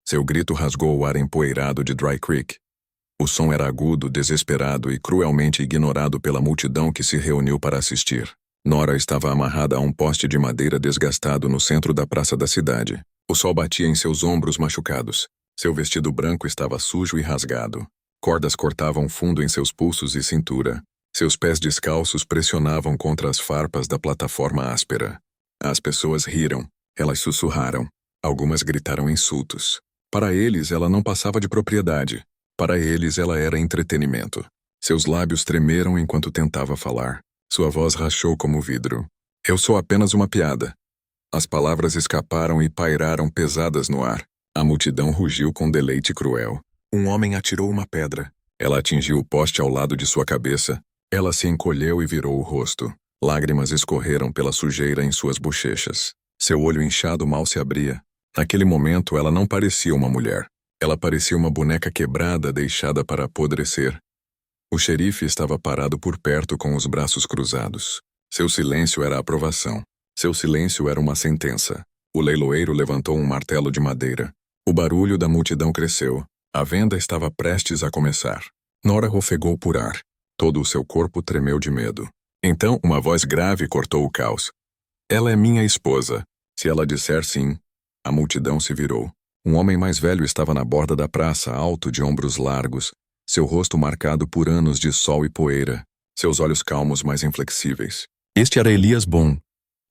Seu grito rasgou o ar empoeirado de Dry Creek. O som era agudo, desesperado e cruelmente ignorado pela multidão que se reuniu para assistir. Nora estava amarrada a um poste de madeira desgastado no centro da praça da cidade. O sol batia em seus ombros machucados. Seu vestido branco estava sujo e rasgado. Cordas cortavam fundo em seus pulsos e cintura. Seus pés descalços pressionavam contra as farpas da plataforma áspera. As pessoas riram. Elas sussurraram. Algumas gritaram insultos. Para eles, ela não passava de propriedade. Para eles, ela era entretenimento. Seus lábios tremeram enquanto tentava falar. Sua voz rachou como vidro. Eu sou apenas uma piada. As palavras escaparam e pairaram pesadas no ar. A multidão rugiu com deleite cruel. Um homem atirou uma pedra. Ela atingiu o poste ao lado de sua cabeça. Ela se encolheu e virou o rosto. Lágrimas escorreram pela sujeira em suas bochechas. Seu olho inchado mal se abria. Naquele momento, ela não parecia uma mulher. Ela parecia uma boneca quebrada, deixada para apodrecer. O xerife estava parado por perto com os braços cruzados. Seu silêncio era aprovação. Seu silêncio era uma sentença. O leiloeiro levantou um martelo de madeira. O barulho da multidão cresceu. A venda estava prestes a começar. Nora ofegou por ar. Todo o seu corpo tremeu de medo. Então, uma voz grave cortou o caos. Ela é minha esposa. Se ela disser sim, a multidão se virou. Um homem mais velho estava na borda da praça, alto, de ombros largos, seu rosto marcado por anos de sol e poeira, seus olhos calmos mas inflexíveis. Este era Elias Boone,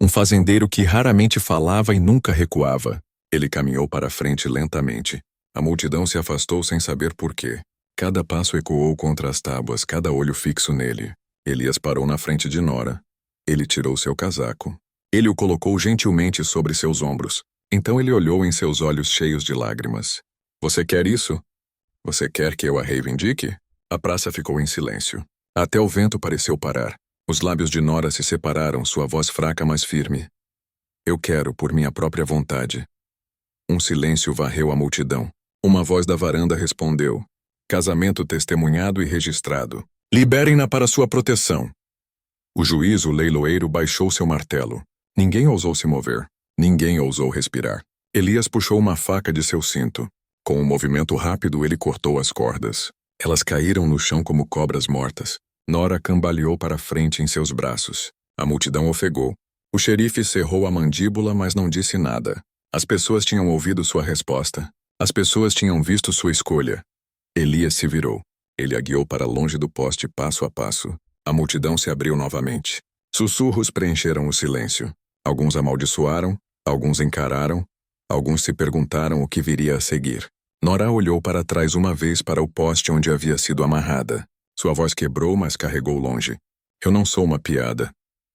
um fazendeiro que raramente falava e nunca recuava. Ele caminhou para a frente lentamente. A multidão se afastou sem saber por quê. Cada passo ecoou contra as tábuas, cada olho fixo nele. Elias parou na frente de Nora. Ele tirou seu casaco. Ele o colocou gentilmente sobre seus ombros. Então ele olhou em seus olhos cheios de lágrimas. Você quer isso? Você quer que eu a reivindique? A praça ficou em silêncio. Até o vento pareceu parar. Os lábios de Nora se separaram, sua voz fraca mas firme. Eu quero, por minha própria vontade. Um silêncio varreu a multidão. Uma voz da varanda respondeu. Casamento testemunhado e registrado. Liberem-na para sua proteção. O juiz, o leiloeiro, baixou seu martelo. Ninguém ousou se mover. Ninguém ousou respirar. Elias puxou uma faca de seu cinto. Com um movimento rápido, ele cortou as cordas. Elas caíram no chão como cobras mortas. Nora cambaleou para frente em seus braços. A multidão ofegou. O xerife cerrou a mandíbula, mas não disse nada. As pessoas tinham ouvido sua resposta. As pessoas tinham visto sua escolha. Elias se virou. Ele a guiou para longe do poste passo a passo. A multidão se abriu novamente. Sussurros preencheram o silêncio. Alguns amaldiçoaram, alguns encararam, alguns se perguntaram o que viria a seguir. Nora olhou para trás uma vez para o poste onde havia sido amarrada. Sua voz quebrou, mas carregou longe. Eu não sou uma piada.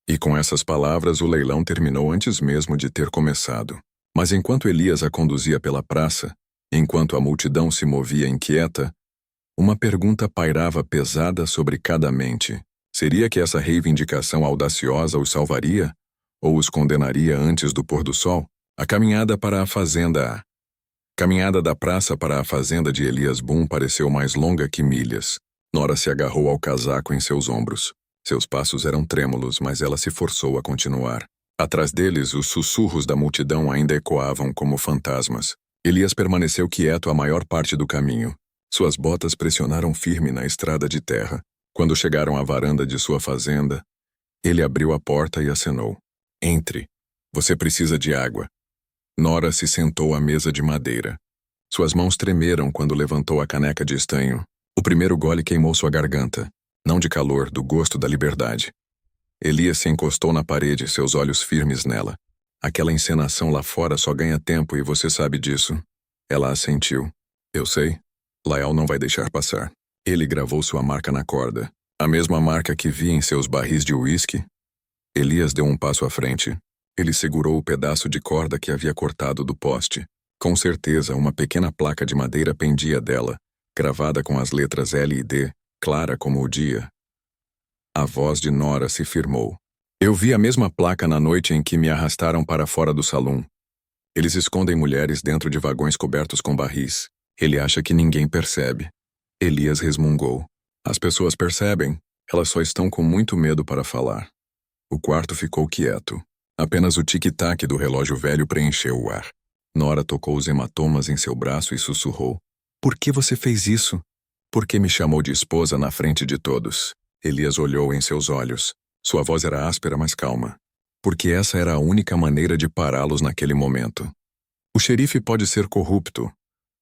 E com essas palavras o leilão terminou antes mesmo de ter começado. Mas enquanto Elias a conduzia pela praça, enquanto a multidão se movia inquieta, uma pergunta pairava pesada sobre cada mente. Seria que essa reivindicação audaciosa os salvaria? Ou os condenaria antes do pôr do sol? A caminhada para a fazenda. A caminhada da praça para a fazenda de Elias Boone pareceu mais longa que milhas. Nora se agarrou ao casaco em seus ombros. Seus passos eram trêmulos, mas ela se forçou a continuar. Atrás deles, os sussurros da multidão ainda ecoavam como fantasmas. Elias permaneceu quieto a maior parte do caminho. Suas botas pressionaram firme na estrada de terra. Quando chegaram à varanda de sua fazenda, ele abriu a porta e acenou. Entre. Você precisa de água. Nora se sentou à mesa de madeira. Suas mãos tremeram quando levantou a caneca de estanho. O primeiro gole queimou sua garganta. Não de calor, do gosto da liberdade. Elias se encostou na parede, seus olhos firmes nela. Aquela encenação lá fora só ganha tempo e você sabe disso. Ela assentiu. Eu sei. Lael não vai deixar passar. Ele gravou sua marca na corda. A mesma marca que vi em seus barris de uísque. Elias deu um passo à frente. Ele segurou o pedaço de corda que havia cortado do poste. Com certeza, uma pequena placa de madeira pendia dela, gravada com as letras L e D, clara como o dia. A voz de Nora se firmou. Eu vi a mesma placa na noite em que me arrastaram para fora do salão. Eles escondem mulheres dentro de vagões cobertos com barris. Ele acha que ninguém percebe. Elias resmungou. As pessoas percebem. Elas só estão com muito medo para falar. O quarto ficou quieto. Apenas o tic-tac do relógio velho preencheu o ar. Nora tocou os hematomas em seu braço e sussurrou. Por que você fez isso? Por que me chamou de esposa na frente de todos? Elias olhou em seus olhos. Sua voz era áspera, mas calma. Porque essa era a única maneira de pará-los naquele momento. O xerife pode ser corrupto,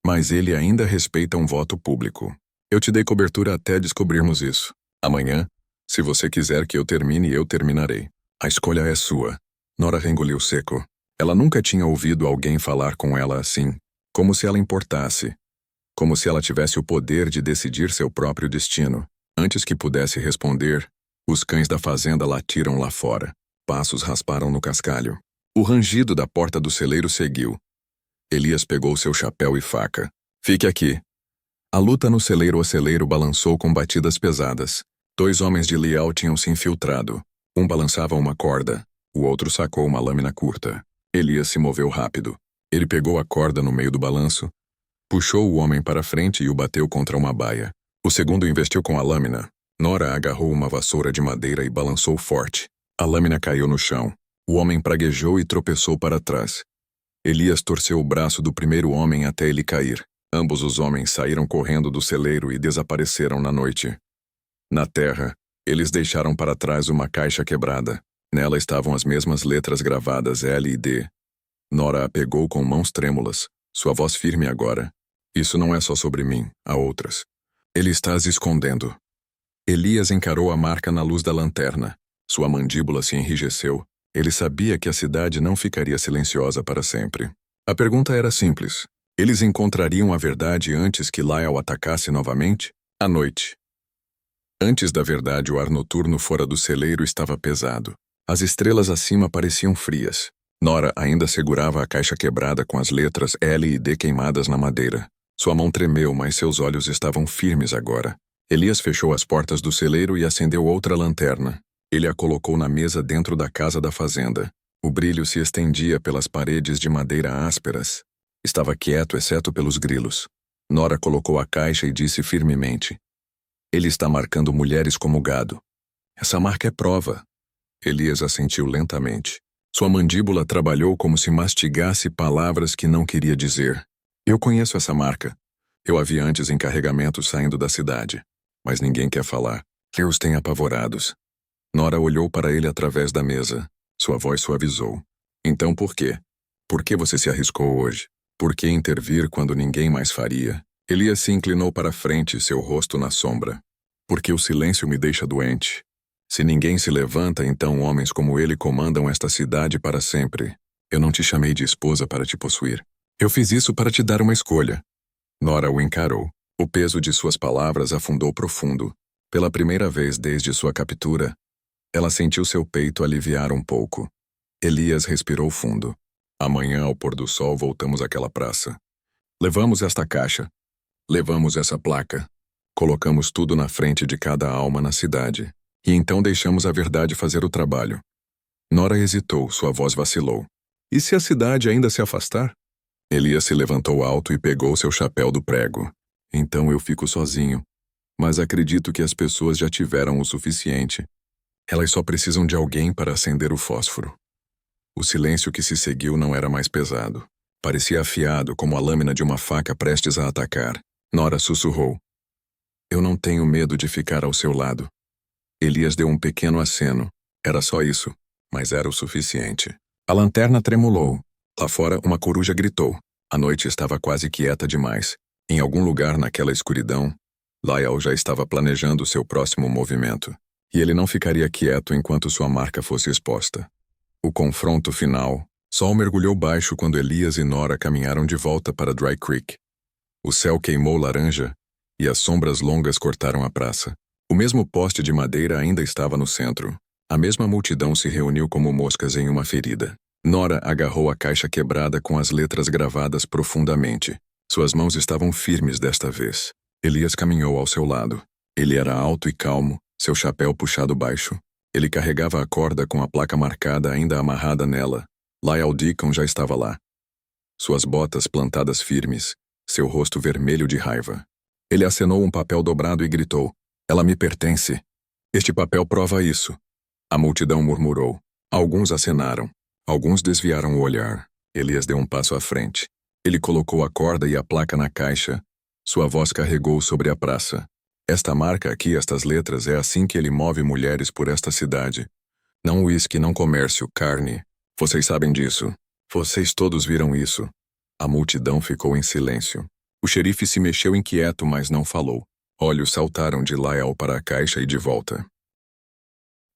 mas ele ainda respeita um voto público. Eu te dei cobertura até descobrirmos isso. Amanhã, se você quiser que eu termine, eu terminarei. A escolha é sua. Nora engoliu seco. Ela nunca tinha ouvido alguém falar com ela assim, como se ela importasse. Como se ela tivesse o poder de decidir seu próprio destino. Antes que pudesse responder, os cães da fazenda latiram lá fora. Passos rasparam no cascalho. O rangido da porta do celeiro seguiu. Elias pegou seu chapéu e faca. Fique aqui. A luta no celeiro o celeiro balançou com batidas pesadas. 2 homens de Leal tinham se infiltrado. Um balançava uma corda, o outro sacou uma lâmina curta. Elias se moveu rápido. Ele pegou a corda no meio do balanço, puxou o homem para frente e o bateu contra uma baia. O segundo investiu com a lâmina. Nora agarrou uma vassoura de madeira e balançou forte. A lâmina caiu no chão. O homem praguejou e tropeçou para trás. Elias torceu o braço do primeiro homem até ele cair. Ambos os homens saíram correndo do celeiro e desapareceram na noite. Na terra, eles deixaram para trás uma caixa quebrada. Nela estavam as mesmas letras gravadas L e D. Nora a pegou com mãos trêmulas, sua voz firme agora. Isso não é só sobre mim, há outras. Ele está as escondendo. Elias encarou a marca na luz da lanterna. Sua mandíbula se enrijeceu. Ele sabia que a cidade não ficaria silenciosa para sempre. A pergunta era simples. Eles encontrariam a verdade antes que Lyle atacasse novamente? À noite. Antes da verdade, o ar noturno fora do celeiro estava pesado. As estrelas acima pareciam frias. Nora ainda segurava a caixa quebrada com as letras L e D queimadas na madeira. Sua mão tremeu, mas seus olhos estavam firmes agora. Elias fechou as portas do celeiro e acendeu outra lanterna. Ele a colocou na mesa dentro da casa da fazenda. O brilho se estendia pelas paredes de madeira ásperas. Estava quieto, exceto pelos grilos. Nora colocou a caixa e disse firmemente. Ele está marcando mulheres como gado. Essa marca é prova. Elias assentiu lentamente. Sua mandíbula trabalhou como se mastigasse palavras que não queria dizer. Eu conheço essa marca. Eu a vi antes em carregamentos saindo da cidade. Mas ninguém quer falar. Eu os tenho apavorados. Nora olhou para ele através da mesa. Sua voz suavizou. Então por quê? Por que você se arriscou hoje? Por que intervir quando ninguém mais faria? Elias se inclinou para frente, seu rosto na sombra. Porque o silêncio me deixa doente. Se ninguém se levanta, então homens como ele comandam esta cidade para sempre. Eu não te chamei de esposa para te possuir. Eu fiz isso para te dar uma escolha. Nora o encarou. O peso de suas palavras afundou profundo. Pela primeira vez desde sua captura, ela sentiu seu peito aliviar um pouco. Elias respirou fundo. Amanhã, ao pôr do sol, voltamos àquela praça. Levamos esta caixa. Levamos essa placa. Colocamos tudo na frente de cada alma na cidade. E então deixamos a verdade fazer o trabalho. Nora hesitou, sua voz vacilou. E se a cidade ainda se afastar? Elias se levantou alto e pegou seu chapéu do prego. Então eu fico sozinho. Mas acredito que as pessoas já tiveram o suficiente. Elas só precisam de alguém para acender o fósforo. O silêncio que se seguiu não era mais pesado. Parecia afiado como a lâmina de uma faca prestes a atacar. Nora sussurrou. Eu não tenho medo de ficar ao seu lado. Elias deu um pequeno aceno. Era só isso, mas era o suficiente. A lanterna tremulou. Lá fora, uma coruja gritou. A noite estava quase quieta demais. Em algum lugar naquela escuridão, Lyle já estava planejando seu próximo movimento. E ele não ficaria quieto enquanto sua marca fosse exposta. O confronto final. Sol mergulhou baixo quando Elias e Nora caminharam de volta para Dry Creek. O céu queimou laranja e as sombras longas cortaram a praça. O mesmo poste de madeira ainda estava no centro. A mesma multidão se reuniu como moscas em uma ferida. Nora agarrou a caixa quebrada com as letras gravadas profundamente. Suas mãos estavam firmes desta vez. Elias caminhou ao seu lado. Ele era alto e calmo, seu chapéu puxado baixo. Ele carregava a corda com a placa marcada ainda amarrada nela. Lyle Deacon já estava lá. Suas botas plantadas firmes, seu rosto vermelho de raiva. Ele acenou um papel dobrado e gritou. Ela me pertence. Este papel prova isso. A multidão murmurou. Alguns acenaram. Alguns desviaram o olhar. Elias deu um passo à frente. Ele colocou a corda e a placa na caixa. Sua voz carregou sobre a praça. Esta marca aqui, estas letras, é assim que ele move mulheres por esta cidade. Não uísque, não comércio, carne. Vocês sabem disso. Vocês todos viram isso. A multidão ficou em silêncio. O xerife se mexeu inquieto, mas não falou. Olhos saltaram de Lyle para a caixa e de volta.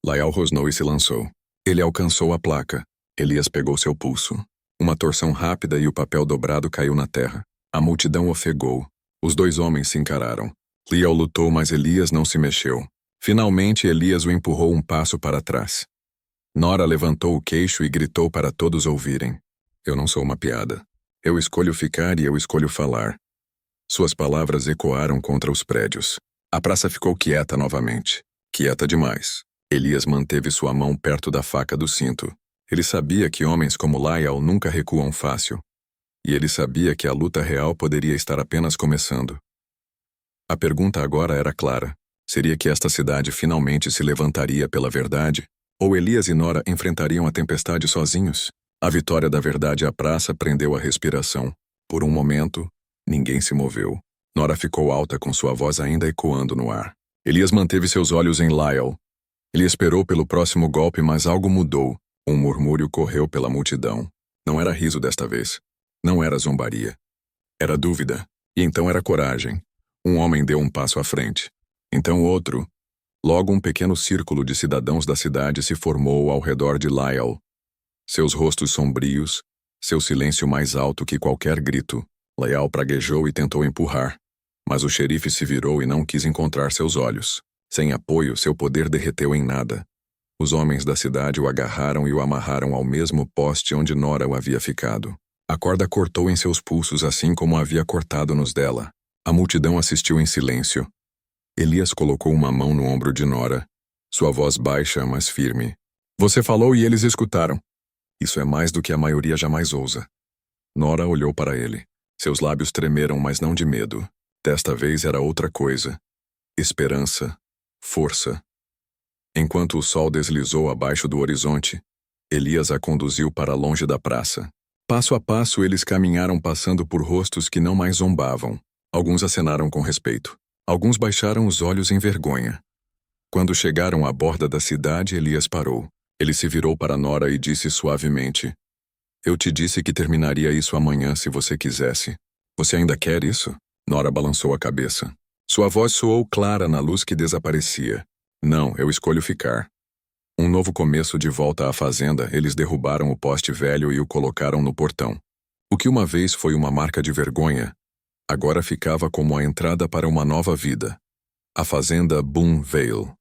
Lyle rosnou e se lançou. Ele alcançou a placa. Elias pegou seu pulso. Uma torção rápida e o papel dobrado caiu na terra. A multidão ofegou. Os dois homens se encararam. Lyle lutou, mas Elias não se mexeu. Finalmente, Elias o empurrou um passo para trás. Nora levantou o queixo e gritou para todos ouvirem. Eu não sou uma piada. Eu escolho ficar e eu escolho falar. Suas palavras ecoaram contra os prédios. A praça ficou quieta novamente. Quieta demais. Elias manteve sua mão perto da faca do cinto. Ele sabia que homens como Lyle nunca recuam fácil. E ele sabia que a luta real poderia estar apenas começando. A pergunta agora era clara. Seria que esta cidade finalmente se levantaria pela verdade? Ou Elias e Nora enfrentariam a tempestade sozinhos? A vitória da verdade à praça prendeu a respiração. Por um momento, ninguém se moveu. Nora ficou alta com sua voz ainda ecoando no ar. Elias manteve seus olhos em Lyle. Ele esperou pelo próximo golpe, mas algo mudou. Um murmúrio correu pela multidão. Não era riso desta vez. Não era zombaria. Era dúvida. E então era coragem. Um homem deu um passo à frente. Então outro. Logo um pequeno círculo de cidadãos da cidade se formou ao redor de Lyle. Seus rostos sombrios, seu silêncio mais alto que qualquer grito. Lyle praguejou e tentou empurrar. Mas o xerife se virou e não quis encontrar seus olhos. Sem apoio, seu poder derreteu em nada. Os homens da cidade o agarraram e o amarraram ao mesmo poste onde Nora o havia ficado. A corda cortou em seus pulsos assim como havia cortado nos dela. A multidão assistiu em silêncio. Elias colocou uma mão no ombro de Nora. Sua voz baixa, mas firme. Você falou e eles escutaram. Isso é mais do que a maioria jamais ousa. Nora olhou para ele. Seus lábios tremeram, mas não de medo. Desta vez era outra coisa. Esperança. Força. Enquanto o sol deslizou abaixo do horizonte, Elias a conduziu para longe da praça. Passo a passo eles caminharam passando por rostos que não mais zombavam. Alguns acenaram com respeito. Alguns baixaram os olhos em vergonha. Quando chegaram à borda da cidade, Elias parou. Ele se virou para Nora e disse suavemente: Eu te disse que terminaria isso amanhã se você quisesse. Você ainda quer isso? Nora balançou a cabeça. Sua voz soou clara na luz que desaparecia. Não, eu escolho ficar. Um novo começo de volta à fazenda, eles derrubaram o poste velho e o colocaram no portão. O que uma vez foi uma marca de vergonha, agora ficava como a entrada para uma nova vida. A fazenda Boom Vale.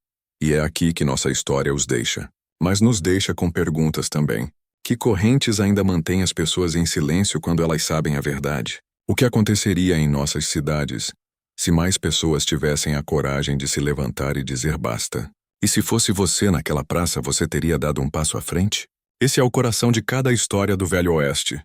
E é aqui que nossa história os deixa. Mas nos deixa com perguntas também. Que correntes ainda mantêm as pessoas em silêncio quando elas sabem a verdade? O que aconteceria em nossas cidades se mais pessoas tivessem a coragem de se levantar e dizer basta? E se fosse você naquela praça, você teria dado um passo à frente? Esse é o coração de cada história do Velho Oeste.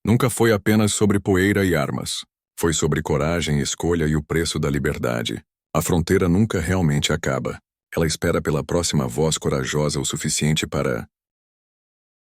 Nunca foi apenas sobre poeira e armas. Foi sobre coragem, escolha e o preço da liberdade. A fronteira nunca realmente acaba. Ela espera pela próxima voz corajosa o suficiente para